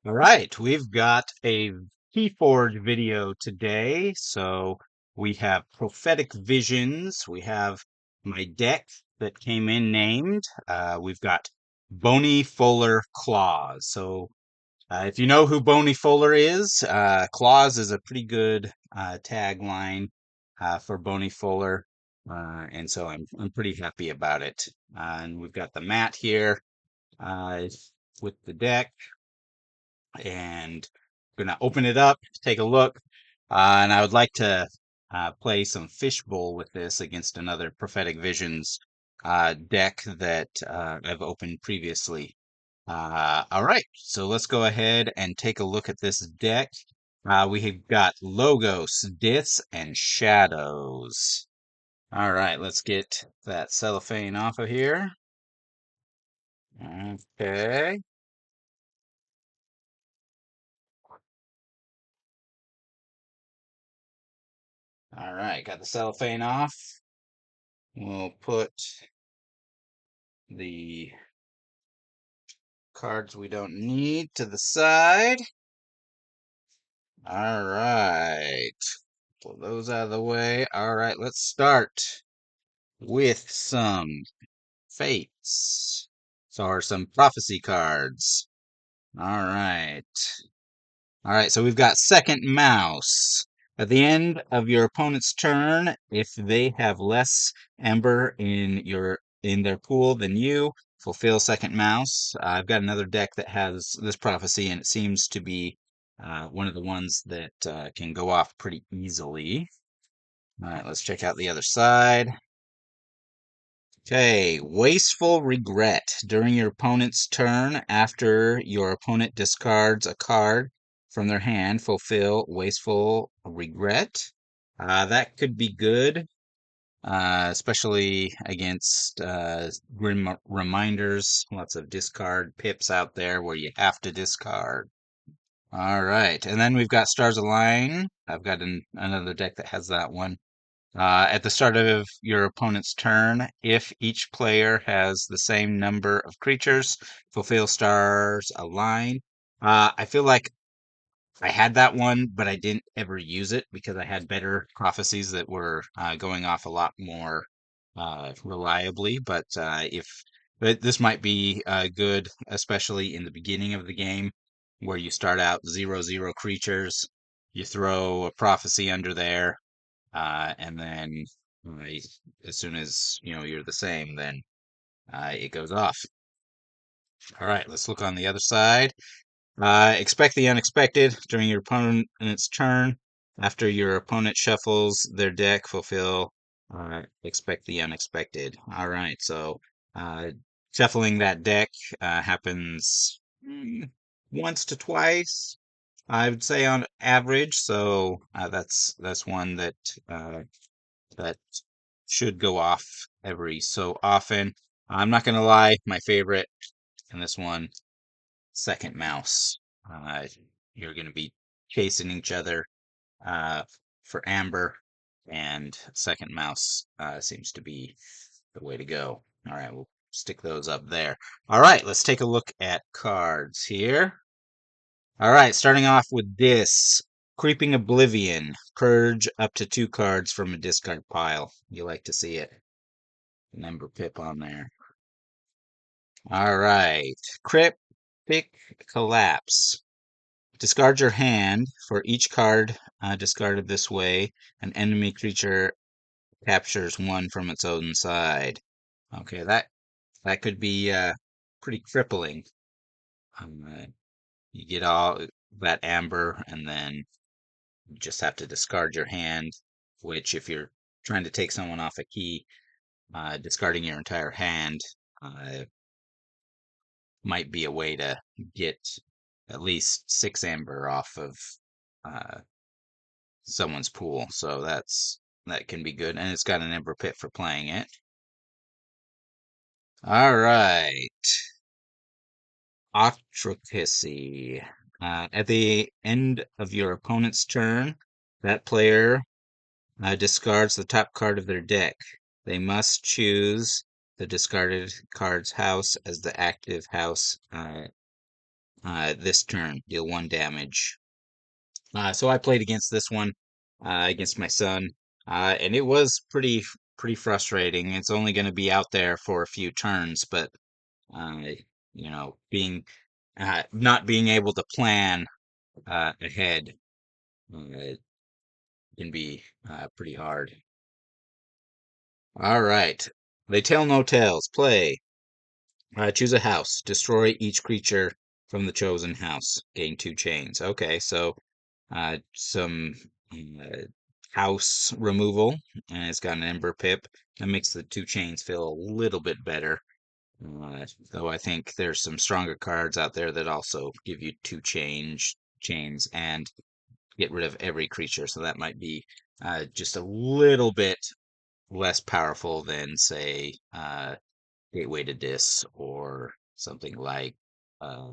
All right, we've got a Keyforge video today. So we have prophetic visions. We have my deck that came in named. We've got Boney Fuller Claws. So if you know who Boney Fuller is, Claws is a pretty good tagline for Boney Fuller. And so I'm pretty happy about it. And we've got the mat here uh, with the deck and I'm gonna open it up, take a look, and I would like to play some fishbowl with this against another Prophetic Visions deck that I've opened previously. All right, so let's go ahead and take a look at this deck. We have got Logos, Diths, and Shadows. All right, let's get that cellophane off of here. Okay. All right, got the cellophane off. We'll put the cards we don't need to the side. All right. Pull those out of the way. All right, let's start with some fates. So, are some prophecy cards. All right. All right, so we've got second mouse. At the end of your opponent's turn, if they have less ember in their pool than you, fulfill second mouse. I've got another deck that has this prophecy, and it seems to be one of the ones that can go off pretty easily. All right, let's check out the other side. Okay, wasteful regret. During your opponent's turn, after your opponent discards a card from their hand, fulfill wasteful regret. That could be good, especially against grim reminders. Lots of discard pips out there where you have to discard. All right, and then we've got Stars Align. I've got another deck that has that one. At the start of your opponent's turn, if each player has the same number of creatures, fulfill stars align. I feel like I had that one, but I didn't ever use it because I had better prophecies that were going off a lot more reliably. But this might be good, especially in the beginning of the game, where you start out 0/0 creatures, you throw a prophecy under there, and then uh, as soon as you're the same, then it goes off. All right, let's look on the other side. Expect the unexpected during your opponent's turn. After your opponent shuffles their deck, fulfill expect the unexpected. All right, so uh, shuffling that deck happens once to twice, I would say on average. So that's one that should go off every so often. I'm not gonna lie, my favorite in this one, second mouse. Uh, you're gonna be chasing each other uh, for amber, and second mouse seems to be the way to go. All right, we'll stick those up there. All right, let's take a look at cards here. All right, starting off with this. Creeping Oblivion. Purge up to 2 cards from a discard pile. You like to see it. Number pip on there. All right. Cryptic Collapse. Discard your hand. For each card discarded this way, an enemy creature captures 1 from its own side. Okay, that could be pretty crippling. You get all that amber, and then you just have to discard your hand, which if you're trying to take someone off a key, discarding your entire hand uh, might be a way to get at least 6 amber off of uh, someone's pool. So that can be good, and it's got an ember pit for playing it. All right, Octracy. At the end of your opponent's turn, that player discards the top card of their deck. They must choose the discarded card's house as the active house this turn, deal 1 damage. So I played against this one, against my son, and it was pretty frustrating. It's only going to be out there for a few turns, but uh, being not being able to plan ahead can be pretty hard. All right, they tell no tales. Play. Choose a house. Destroy each creature from the chosen house. Gain 2 chains. Okay, so some uh, house removal, and it's got an Ember Pip. That makes the 2 chains feel a little bit better. Though I think there's some stronger cards out there that also give you 2 chains and get rid of every creature. So that might be just a little bit less powerful than, say, Gateway to Dis or something like uh,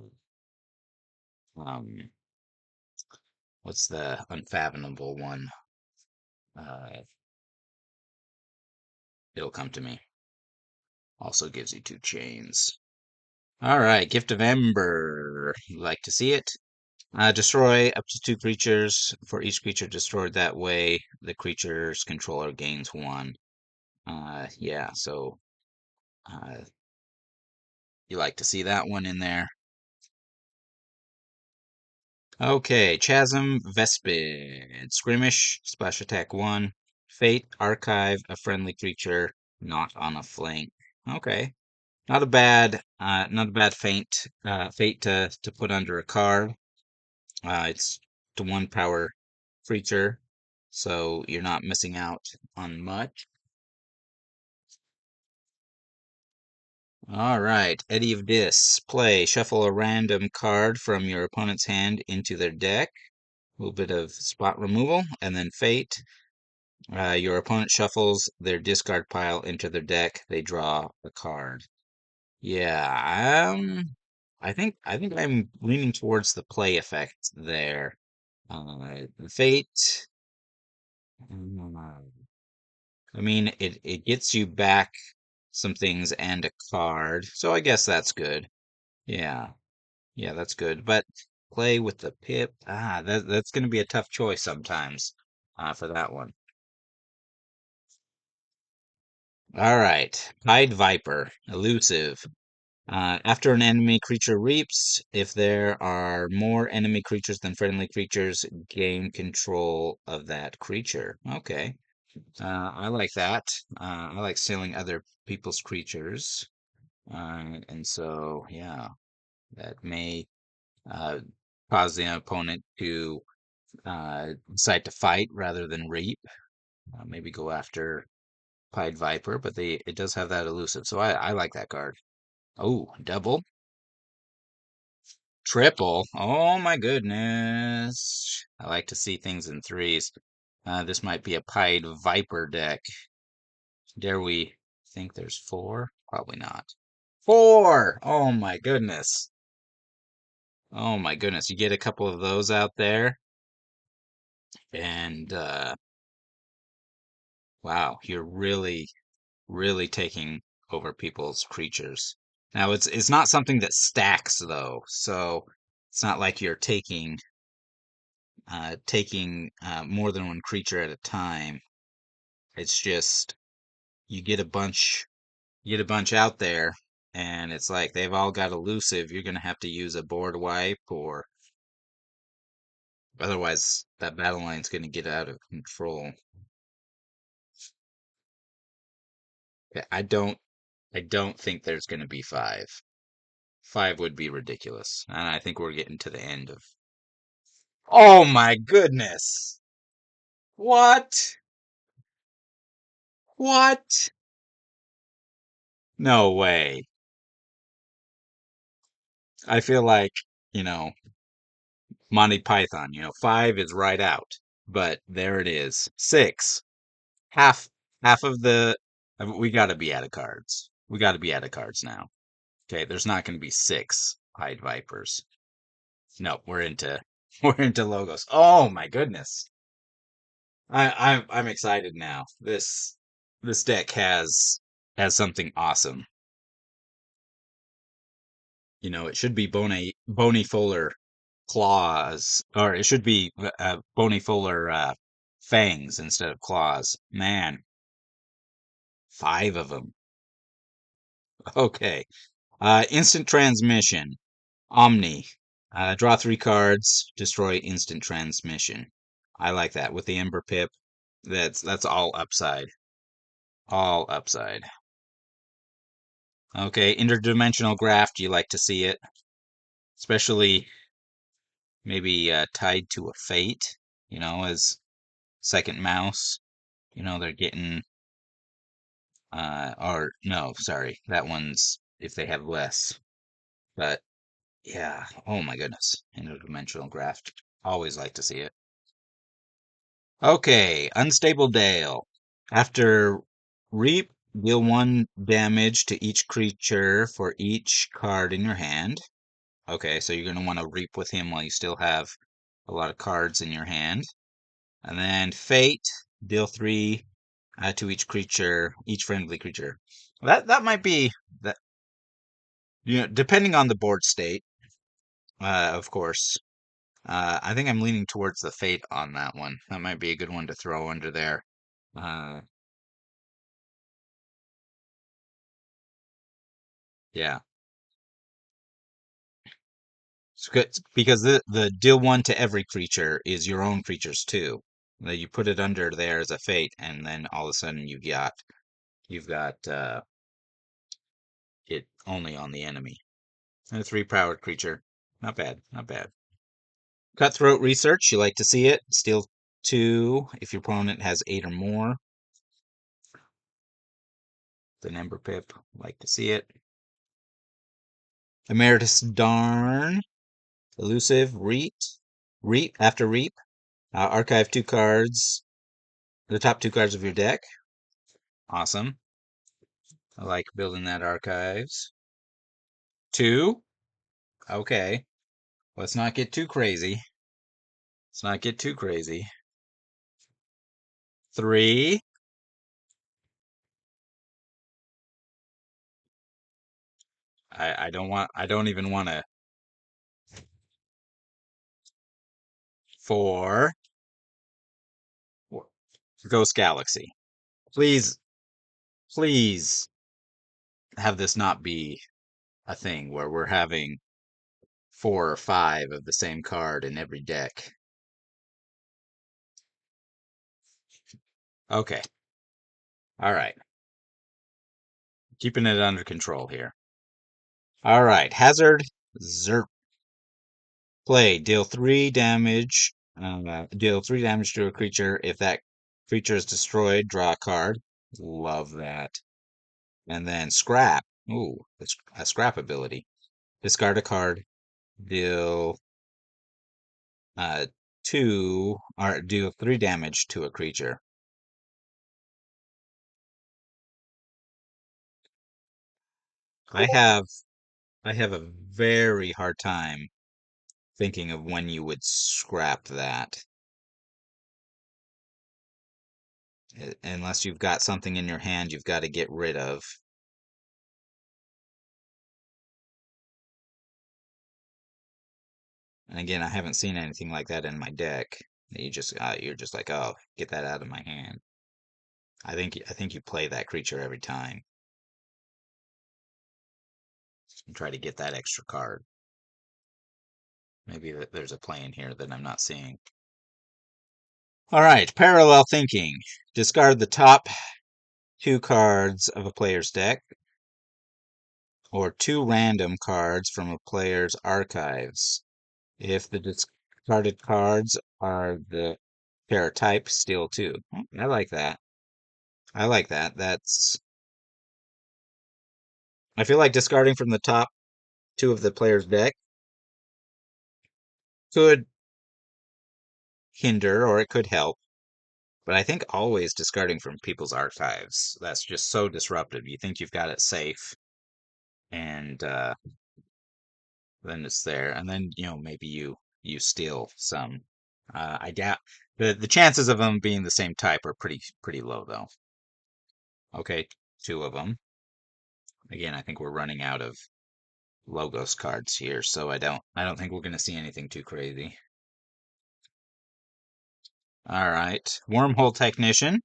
um, what's the unfathomable one? Uh, it'll come to me. Also gives you 2 chains. All right, Gift of Ember. You like to see it? Destroy up to 2 creatures. For each creature destroyed that way, the creature's controller gains 1. Yeah, so uh, you like to see that one in there. Okay, Chasm Vespid. Skirmish, splash attack 1. Fate, archive a friendly creature not on a flank. Okay. Not a bad fate to put under a card. It's the 1 power creature, so you're not missing out on much. All right, Eddy of Dis. Play. Shuffle a random card from your opponent's hand into their deck. A little bit of spot removal, and then Fate. Your opponent shuffles their discard pile into their deck. They draw a card. Yeah, I think I'm leaning towards the play effect there. Fate. I mean, it gets you back some things and a card, so I guess that's good. Yeah, yeah, that's good. But play with the pip. That's going to be a tough choice sometimes, for that one. All right, Pied Viper, elusive. After an enemy creature reaps, if there are more enemy creatures than friendly creatures, gain control of that creature. Okay. I like that. I like stealing other people's creatures. And so, yeah, that may uh, cause the opponent to decide to fight rather than reap. Maybe go after Pied Viper, but it does have that elusive. So I like that card. Oh, double. Triple. Oh my goodness. I like to see things in threes. This might be a Pied Viper deck. Dare we think there's 4? Probably not. 4! Oh my goodness. Oh my goodness. You get a couple of those out there, and wow, you're really taking over people's creatures. Now it's not something that stacks though, so it's not like you're taking more than 1 creature at a time. It's just you get a bunch out there, and it's like they've all got elusive. You're gonna have to use a board wipe, or otherwise that battle line's gonna get out of control. Yeah, I don't think there's gonna be 5. 5 would be ridiculous, and I think we're getting to the end of. Oh my goodness! What? What? No way. I feel like, you know, Monty Python, 5 is right out. But there it is. 6. Half half of we got to be out of cards. We got to be out of cards now. Okay, there's not going to be 6 Pied Vipers. No, we're into we're into logos. Oh my goodness. I'm excited now. This deck has something awesome. It should be Boney Fuller claws, or it should be Boney Fuller fangs instead of claws. Man, five of them. Okay. Instant transmission. Omni. Draw three cards, destroy instant transmission. I like that with the Ember Pip. That's all upside. All upside. Okay, interdimensional graft. You like to see it, especially maybe tied to a fate. As second mouse. They're getting. Or no, sorry, that one's if they have less. But yeah, oh my goodness, interdimensional graft. Always like to see it. Okay, Unstable Dale. After Reap, deal one damage to each creature for each card in your hand. Okay, so you're going to want to Reap with him while you still have a lot of cards in your hand. And then Fate, deal three to each creature, each friendly creature. That might be that. Depending on the board state, of course. I think I'm leaning towards the Fate on that one. That might be a good one to throw under there. Uh, yeah. It's good because the deal one to every creature is your own creatures too. You put it under there as a Fate, and then all of a sudden you've got it only on the enemy. And a three-powered creature. Not bad, not bad. Cutthroat Research, you like to see it. Steal two if your opponent has eight or more. The Ember Pip, like to see it. Emeritus Darn, Elusive, Reap, after Reap. Archive two cards, the top two cards of your deck. Awesome. I like building that archives. Two. Okay. Let's not get too crazy. Let's not get too crazy. Three. I don't even want to. Four. Ghost Galaxy. Please, please have this not be a thing where we're having four or five of the same card in every deck. Okay. All right. Keeping it under control here. All right. Hazard Zerp. Play. Deal three damage. Deal three damage to a creature. If that creature is destroyed, draw a card. Love that. And then scrap. Ooh, it's a scrap ability. Discard a card. Deal uh two or deal three damage to a creature. I have I have a very hard time thinking of when you would scrap that. Unless you've got something in your hand you've got to get rid of. And again, I haven't seen anything like that in my deck. You're just like, oh, get that out of my hand. I think you play that creature every time and try to get that extra card. Maybe there's a play in here that I'm not seeing. All right, parallel thinking. Discard the top two cards of a player's deck or two random cards from a player's archives. If the discarded cards are the pair type, steal two. I like that. I like that. I feel like discarding from the top two of the player's deck could hinder or it could help. But I think always discarding from people's archives, that's just so disruptive. You think you've got it safe, and then it's there, and then maybe you steal some. I doubt the chances of them being the same type are pretty low though. Okay, two of them. Again, I think we're running out of Logos cards here, so I don't think we're gonna see anything too crazy. All right, Wormhole Technician.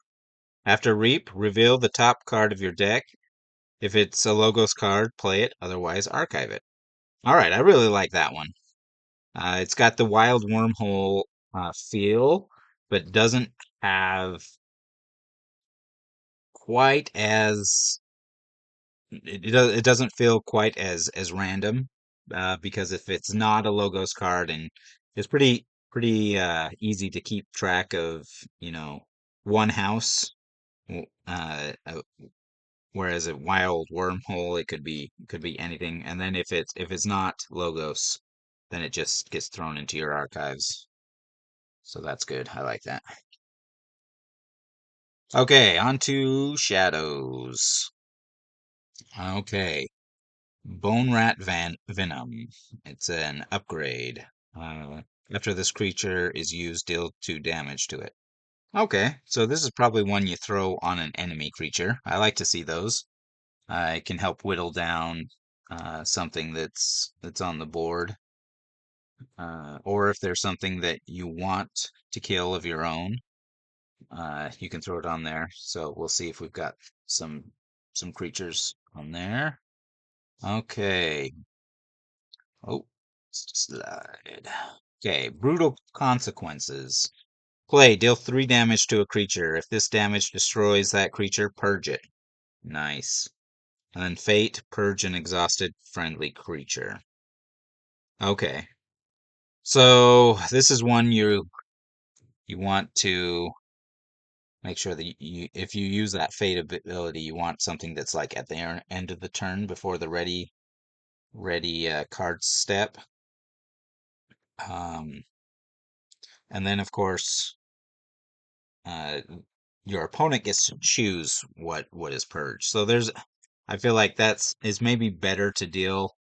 After Reap, reveal the top card of your deck. If it's a Logos card, play it. Otherwise, archive it. All right, I really like that one. It's got the Wild Wormhole feel, but doesn't have quite as it doesn't feel quite as random because if it's not a Logos card and it's pretty easy to keep track of, one house. Whereas a wild wormhole, it could be anything. And then if it's not Logos, then it just gets thrown into your archives. So that's good. I like that. Okay, on to shadows. Okay, Bone Rat Venom. It's an upgrade. Uh, After this creature is used, deal 2 damage to it. Okay, so this is probably one you throw on an enemy creature. I like to see those. It can help whittle down something that's on the board, or if there's something that you want to kill of your own, you can throw it on there. So we'll see if we've got some creatures on there. Okay. Oh, slide. Okay, brutal consequences. Play, deal 3 damage to a creature. If this damage destroys that creature, purge it. Nice. And then fate, purge an exhausted friendly creature. Okay. So this is one you want to make sure that if you use that fate ability, you want something that's like at the end of the turn before the ready card step. Um, and then of course, uh, your opponent gets to choose what is purged. So I feel like is maybe better to deal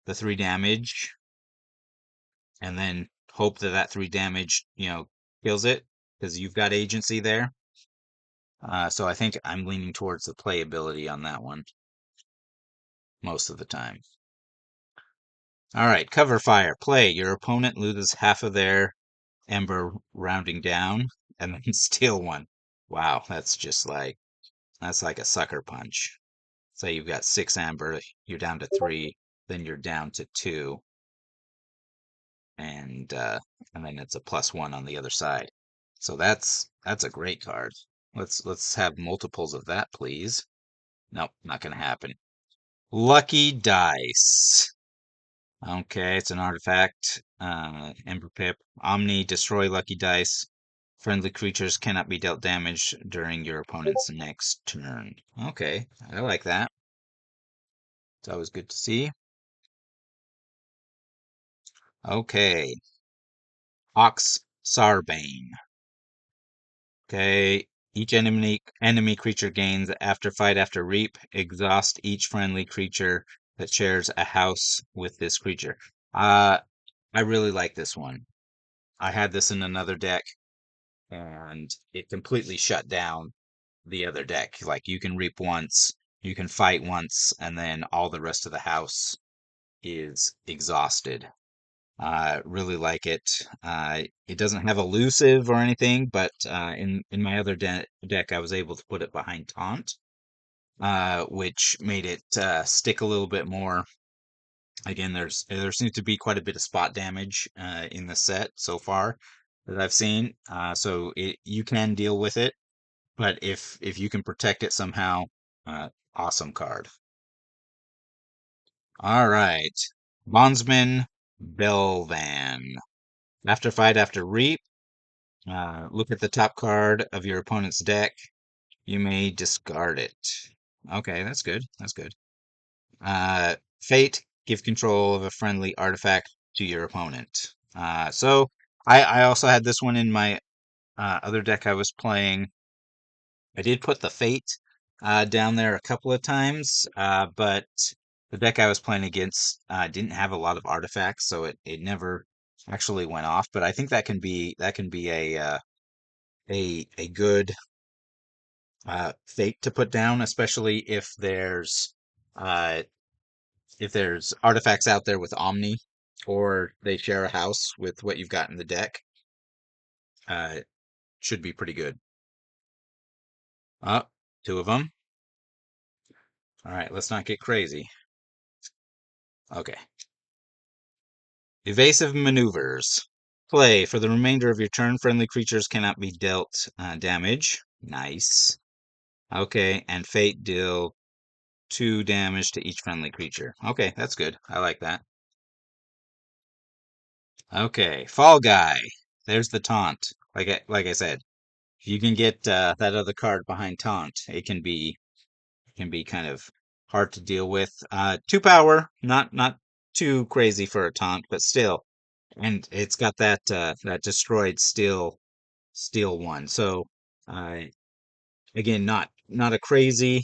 the 3 damage and then hope that that 3 damage, kills it because you've got agency there. So I think I'm leaning towards the playability on that one most of the time. All right, cover fire. Play. Your opponent loses half of their ember rounding down and then steal one. Wow, that's like a sucker punch. Say you've got 6 amber, you're down to 3, then you're down to 2, and uh, and then it's a +1 on the other side. So that's a great card. Let's have multiples of that, please. Nope, not gonna happen. Lucky Dice. Okay, it's an artifact. Ember Pip. Omni, destroy Lucky Dice. Friendly creatures cannot be dealt damage during your opponent's next turn. Okay, I like that. It's always good to see. Okay, Ox Sarbane. Okay, each enemy creature gains after reap, exhaust each friendly creature that shares a house with this creature. Uh, I really like this one. I had this in another deck and it completely shut down the other deck. Like you can reap once, you can fight once, and then all the rest of the house is exhausted. Really like it. It doesn't have elusive or anything, but in my other deck, I was able to put it behind taunt, which made it stick a little bit more. Again, there seems to be quite a bit of spot damage in the set so far that I've seen. So you can deal with it, but if you can protect it somehow, awesome card. All right, Bondsman Belvan. After reap, look at the top card of your opponent's deck. You may discard it. Okay, that's good. That's good. Fate, give control of a friendly artifact to your opponent. So I also had this one in my other deck I was playing. I did put the Fate down there a couple of times, but the deck I was playing against didn't have a lot of artifacts, so it never actually went off. But I think that can be a good Fate to put down, especially if there's uh, if there's artifacts out there with Omni, or they share a house with what you've got in the deck, it should be pretty good. Oh, two of them. All right, let's not get crazy. Okay. Evasive maneuvers. Play. For the remainder of your turn, friendly creatures cannot be dealt damage. Nice. Okay, and Fate deal 2 damage to each friendly creature. Okay, that's good. I like that. Okay, Fall Guy. There's the taunt. Like I said, if you can get that other card behind taunt, it can be kind of hard to deal with. 2 power, not too crazy for a taunt, but still. And it's got that destroyed steel one. So uh, again, not a crazy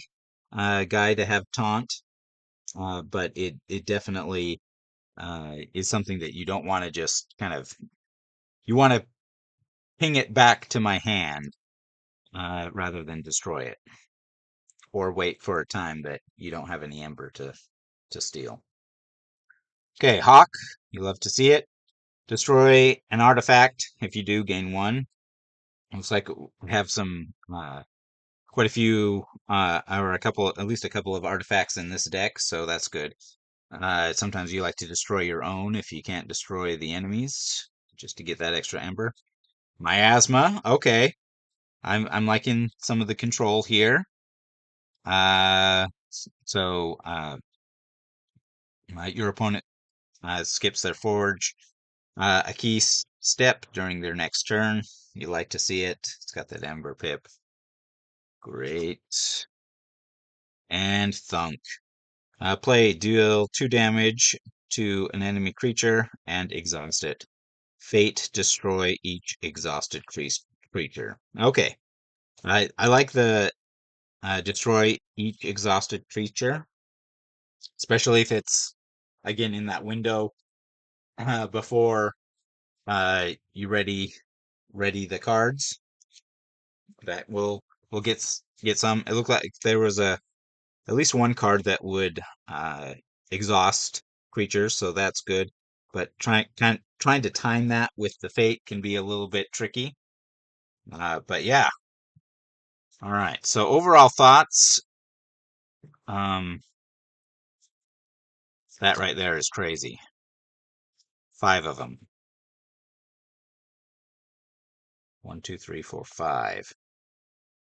guy to have taunt, but it definitely is something that you don't want to just kind of you want to ping it back to my hand rather than destroy it or wait for a time that you don't have any ember to steal. Okay, Hawk, you love to see it. Destroy an artifact. If you do, gain 1. Looks like we have some quite a few or at least a couple of artifacts in this deck, so that's good. Sometimes you like to destroy your own if you can't destroy the enemies, just to get that extra ember. Miasma, okay. I'm liking some of the control here. So your opponent skips their forge a key step during their next turn. You like to see it. It's got that ember pip. Great. And Thunk. Play, deal 2 damage to an enemy creature and exhaust it. Fate, destroy each exhausted creature. Okay. I like the destroy each exhausted creature, especially if it's again in that window before you ready the cards. That will get some. It looked like there was at least one card that would exhaust creatures, so that's good. But trying to time that with the fate can be a little bit tricky. But yeah, all right. So overall thoughts, um, that right there is crazy. 5 of them. 1, 2, 3, 4, 5.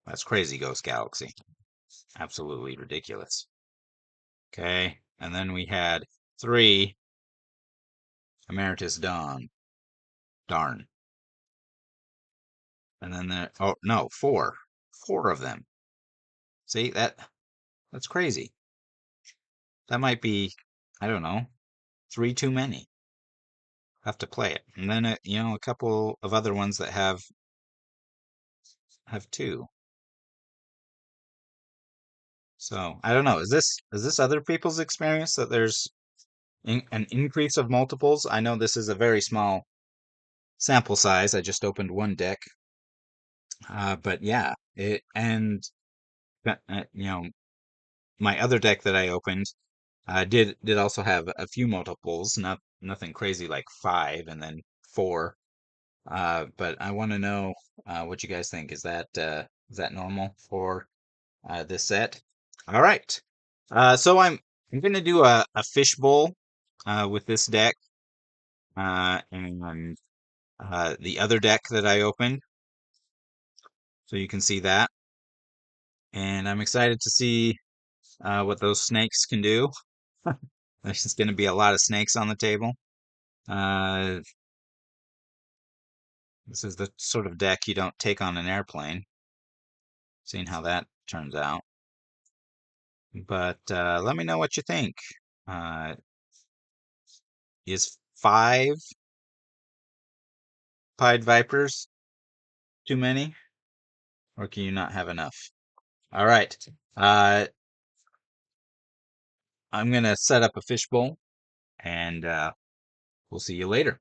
That's crazy, Ghost Galaxy. Absolutely ridiculous. Okay, and then we had 3 Emeritus Dawn. Darn. And then oh no, 4. 4 of them. See that's crazy. That might be, I don't know, 3 too many. Have to play it. And then a couple of other ones that have 2. So I don't know. Is this other people's experience that there's an increase of multiples? I know this is a very small sample size. I just opened one deck, but yeah, it and my other deck that I opened did also have a few multiples. Nothing crazy like 5 and then 4. But I want to know what you guys think. Is that normal for this set? All right. So I'm gonna do a fishbowl with this deck and the other deck that I opened, so you can see that. And I'm excited to see what those snakes can do. There's just going to be a lot of snakes on the table. Uh, this is the sort of deck you don't take on an airplane. Seeing how that turns out. But let me know what you think. Uh, is 5 Pied Vipers too many? Or can you not have enough? All right. Uh, I'm going to set up a fishbowl and we'll see you later.